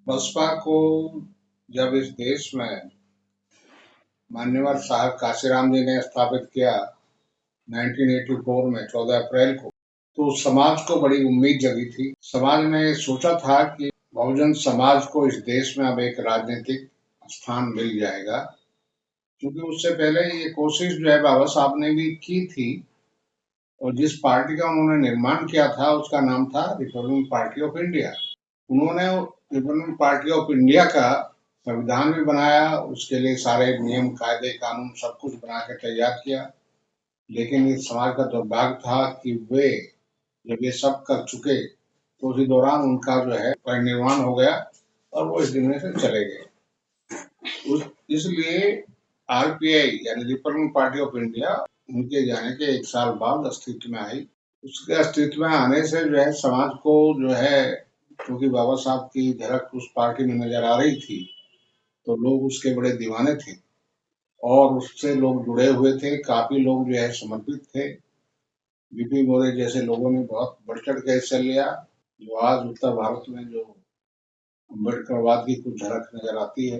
बसपा को जब इस देश में मान्यवर साहब काशीराम जी ने स्थापित किया 1984 में 14 अप्रैल को, तो समाज को बड़ी उम्मीद जगी थी। समाज ने सोचा था कि बहुजन समाज को इस देश में अब एक राजनीतिक स्थान मिल जाएगा, क्योंकि उससे पहले ये कोशिश जो है बाबा साहब ने भी की थी। और जिस पार्टी का उन्होंने निर्माण किया था उसका नाम था रिपब्लिकन पार्टी ऑफ इंडिया। उन्होंने रिपब्लिकन पार्टी ऑफ इंडिया का संविधान भी बनाया, उसके लिए सारे नियम कायदे कानून सब कुछ बना के तैयार किया। लेकिन इस समाज का दुर्भाग्य था कि वे जब ये सब कर चुके तो उसी दौरान उनका जो है परिनिर्वाण हो गया और वो इस दुनिया से चले गए। इसलिए आरपीआई यानी रिपब्लिकन पार्टी ऑफ इंडिया उनके जाने के एक साल बाद अस्तित्व में आई। उसके अस्तित्व में आने से जो है समाज को जो है, क्योंकि बाबा साहब की झलक उस पार्टी में नजर आ रही थी, तो लोग उसके बड़े दीवाने थे और उससे लोग जुड़े हुए थे। काफी लोग जो है समर्पित थे। बीपी मोरे जैसे लोगों ने बहुत बढ़ चढ़ के हिस्सा लिया। जो आज उत्तर भारत में जो अम्बेडकरवाद की कुछ झलक नजर आती है,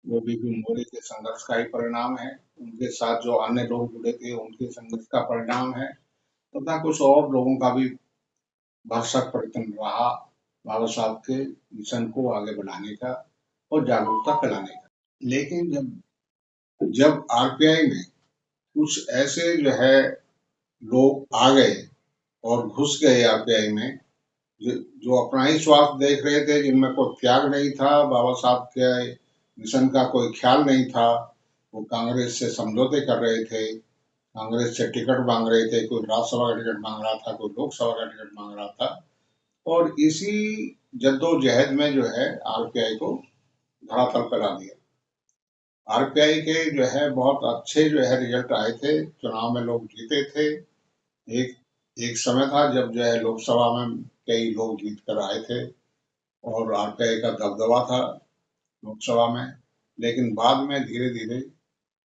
वो बीपी मोरे के संघर्ष का ही परिणाम है। उनके साथ जो अन्य लोग जुड़े थे उनके संघर्ष का परिणाम है, तथा कुछ और लोगों का भी भरसक प्रयत्न रहा बाबा साहब के मिशन को आगे बढ़ाने का और जागरूकता फैलाने का। लेकिन जब जब आरपीआई में कुछ ऐसे जो है लोग आ गए और घुस गए आरपीआई में, जो अपना ही स्वार्थ देख रहे थे, जिनमें कोई त्याग नहीं था, बाबा साहब के मिशन का कोई ख्याल नहीं था। वो कांग्रेस से समझौते कर रहे थे, कांग्रेस से टिकट मांग रहे थे, कोई राज्यसभा का टिकट मांग रहा था, कोई लोकसभा का टिकट मांग रहा था। और इसी जद्दोजहद में जो है आरपीआई को धरातल पर ला दिया। आरपीआई के जो है बहुत अच्छे जो है रिजल्ट आए थे, चुनाव में लोग जीते थे। एक एक समय था जब जो है लोकसभा में कई लोग जीत कर आए थे और आरपीआई का दबदबा था लोकसभा में। लेकिन बाद में धीरे धीरे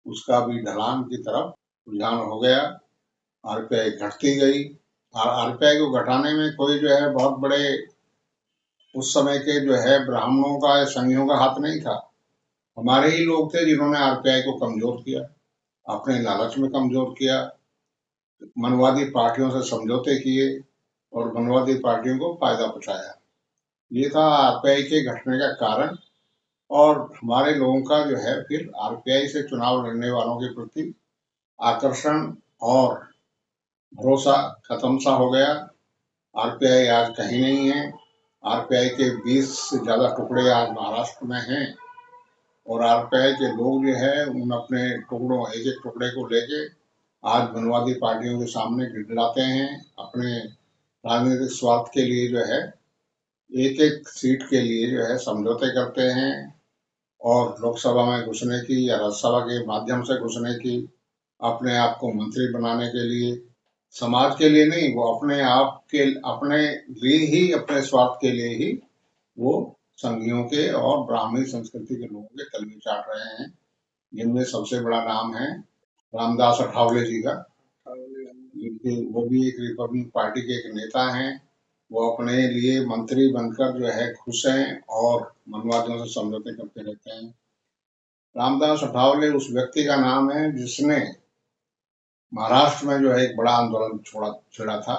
उसका भी ढलान की तरफ रुझान हो गया, आरपीआई घटती गई। और आरपीआई को घटाने में कोई जो है बहुत बड़े उस समय के जो है ब्राह्मणों का या संघियों का हाथ नहीं था। हमारे ही लोग थे जिन्होंने आरपीआई को कमजोर किया, अपने लालच में कमजोर किया, मनवादी पार्टियों से समझौते किए और मनवादी पार्टियों को फायदा पहुंचाया। ये था आरपीआई के घटने का कारण। और हमारे लोगों का जो है फिर आरपीआई से चुनाव लड़ने वालों के प्रति आकर्षण और भरोसा खत्म सा हो गया। आरपीआई आज कहीं नहीं है। आरपीआई के 20 से ज्यादा टुकड़े आज महाराष्ट्र में हैं और आरपीआई के लोग जो है उन अपने टुकड़ों एक एक टुकड़े को लेके आज मनवादी पार्टियों के सामने गिड़गिड़ाते हैं। अपने राजनीतिक स्वार्थ के लिए जो है एक एक सीट के लिए जो है समझौते करते हैं और लोकसभा में घुसने की या राज्यसभा के माध्यम से घुसने की, अपने आप को मंत्री बनाने के लिए, समाज के लिए नहीं, वो अपने आप के अपने लिए ही, अपने स्वार्थ के लिए ही वो संघियों के और ब्राह्मणी संस्कृति के लोगों के तलवे चाट रहे हैं। जिनमें सबसे बड़ा नाम है रामदास अठावले जी का, जिनके वो भी एक रिपब्लिकन पार्टी के एक नेता हैं। वो अपने लिए मंत्री बनकर जो है खुश हैं और मनवादियों से समझौते करते रहते हैं। रामदास अठावले उस व्यक्ति का नाम है जिसने महाराष्ट्र में जो है एक बड़ा आंदोलन छेड़ा था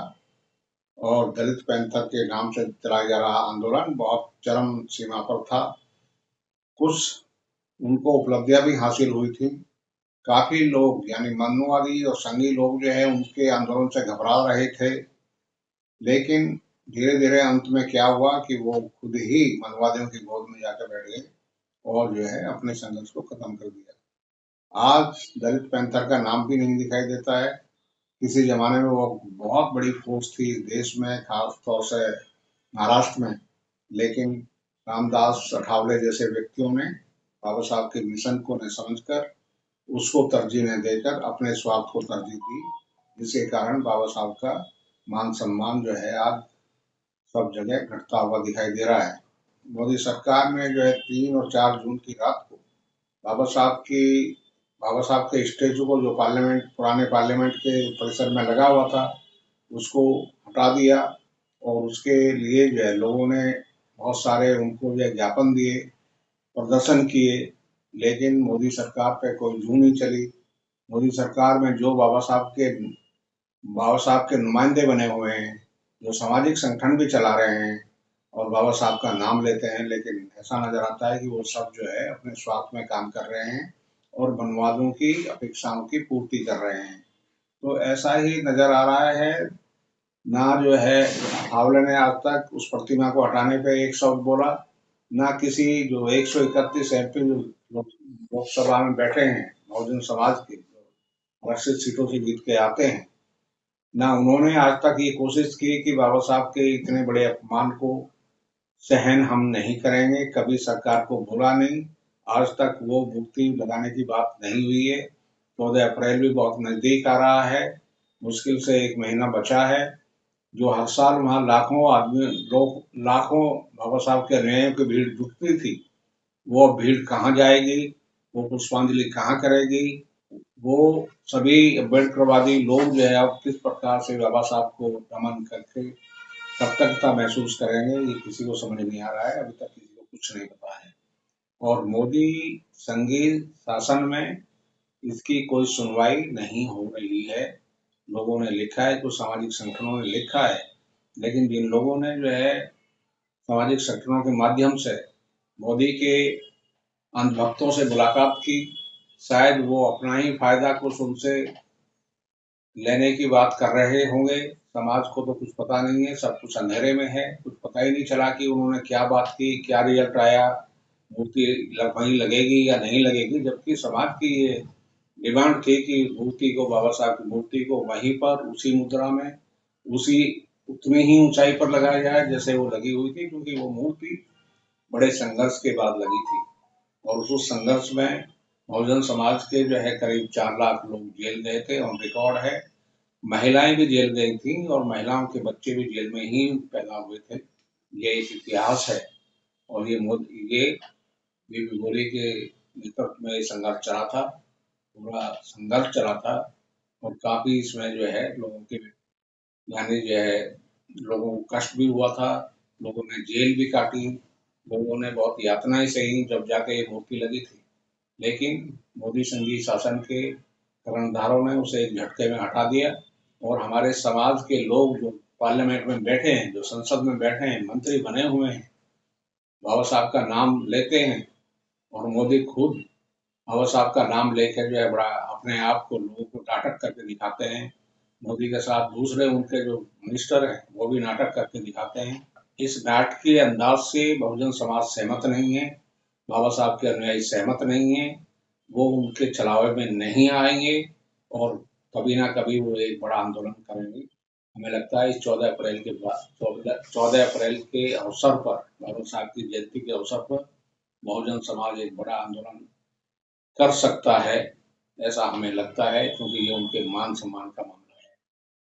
और दलित पैंथर के नाम से चलाया जा रहा आंदोलन बहुत चरम सीमा पर था। कुछ उनको उपलब्धियां भी हासिल हुई थी। काफी लोग यानी मनुवादी और संघी लोग जो है उनके आंदोलन से घबरा रहे थे। लेकिन धीरे धीरे अंत में क्या हुआ कि वो खुद ही मनवादियों की गोद में जाकर बैठ गए और जो है अपने संघर्ष को खत्म कर दिया। आज दलित पैंथर का नाम भी नहीं दिखाई देता है। किसी जमाने में वो बहुत बड़ी फोर्स थी देश में, खास तौर से महाराष्ट्र में। लेकिन रामदास अठावले जैसे व्यक्तियों ने बाबा साहब के मिशन को न समझकर उसको तरजीह न देकर अपने स्वार्थ को तरजीह दी, जिसके कारण बाबा साहब का मान सम्मान जो है आज सब जगह घटता हुआ दिखाई दे रहा है। मोदी सरकार ने जो है 3 और 4 जून की रात को बाबा साहब की बाबा साहब के स्टेचू को, जो पुराने पार्लियामेंट के परिसर में लगा हुआ था, उसको हटा दिया और उसके लिए जो है लोगों ने बहुत सारे उनको ये ज्ञापन दिए, प्रदर्शन किए, लेकिन मोदी सरकार पे कोई जू नहीं चली। मोदी सरकार में जो बाबा साहब के नुमाइंदे बने हुए हैं, जो सामाजिक संगठन भी चला रहे हैं और बाबा साहब का नाम लेते हैं, लेकिन ऐसा नजर आता है कि वो सब जो है अपने स्वार्थ में काम कर रहे हैं और वनवादियों की अपेक्षाओं की पूर्ति कर रहे हैं। तो ऐसा ही नजर आ रहा है। ना जो है हावले ने आज तक उस प्रतिमा को हटाने पे एक शब्द बोला, ना किसी जो 131 एमपी जो लोकसभा में बैठे हैं बहुजन समाज के, जो आरक्षित सीटों से जीत के आते हैं, ना उन्होंने आज तक ये कोशिश की कि बाबा साहब के इतने बड़े अपमान को सहन हम नहीं करेंगे, कभी सरकार को भूला नहीं। आज तक वो मूर्ति लगाने की बात नहीं हुई है। 14 अप्रैल भी बहुत नजदीक आ रहा है, मुश्किल से एक महीना बचा है। जो हर साल वहाँ लाखों बाबा साहब के अनुयायियों की भीड़ जुटती थी, वो भीड़ कहाँ जाएगी, वो पुष्पांजलि कहाँ करेगी, वो सभी अम्बेडकरवादी लोग जो है अब किस प्रकार से बाबा साहब को नमन करके कृतज्ञता महसूस करेंगे, ये किसी को समझ नहीं आ रहा है। अभी तक किसी को कुछ नहीं पता है। और मोदी संघीय शासन में इसकी कोई सुनवाई नहीं हो रही है। लोगों ने लिखा है, कुछ सामाजिक संगठनों ने लिखा है, लेकिन जिन लोगों ने जो है सामाजिक संगठनों के माध्यम से मोदी के अंधभक्तों से मुलाकात की, शायद वो अपना ही फायदा कुछ उनसे लेने की बात कर रहे होंगे। समाज को तो कुछ पता नहीं है, सब कुछ अंधेरे में है, कुछ पता ही नहीं चला कि उन्होंने क्या बात की, क्या रिजल्ट आया, मूर्ति वहीं लगेगी या नहीं लगेगी। जबकि समाज की ये डिमांड थी कि मूर्ति को, बाबा साहब की मूर्ति को वहीं पर उसी मुद्रा में, उसी उतनी ही ऊंचाई पर लगाया जाए जैसे वो लगी हुई थी, क्योंकि वो मूर्ति बड़े संघर्ष के बाद लगी थी। और उस संघर्ष में बहुजन समाज के जो है करीब 4 लाख लोग जेल गए थे, ऑन रिकॉर्ड है। महिलाएं भी जेल गई थी और महिलाओं के बच्चे भी जेल में ही पैदा हुए थे। ये एक इतिहास है। और ये बीबी गोरी के नेतृत्व में संघर्ष चला था, पूरा संघर्ष चला था। और काफी इसमें जो है लोगों के यानी जो है लोगों को कष्ट भी हुआ था, लोगों ने जेल भी काटी, लोगों ने बहुत यातनाएं सही जब जाके ये मूर्ति लगी थी। लेकिन मोदी संघीय शासन के कर्णधारों ने उसे एक झटके में हटा दिया। और हमारे समाज के लोग जो पार्लियामेंट में बैठे हैं, जो संसद में बैठे हैं, मंत्री बने हुए हैं, बाबा साहब का नाम लेते हैं, और मोदी खुद बाबा साहब का नाम लेकर जो है बड़ा अपने आप को लोगों को नाटक करके दिखाते हैं। मोदी के साथ दूसरे उनके जो मिनिस्टर हैं वो भी नाटक करके दिखाते हैं। इस नाटकीय अंदाज से बहुजन समाज सहमत नहीं है, बाबा साहब के अनुयायी सहमत नहीं है, वो उनके छलावे में नहीं आएंगे और कभी ना कभी वो एक बड़ा आंदोलन करेंगे। हमें लगता है इस 14 अप्रैल के बाद 14 अप्रैल के अवसर पर, बाबा साहब की जयंती के अवसर पर बहुजन समाज एक बड़ा आंदोलन कर सकता है, ऐसा हमें लगता है, क्योंकि ये उनके मान सम्मान का मामला है।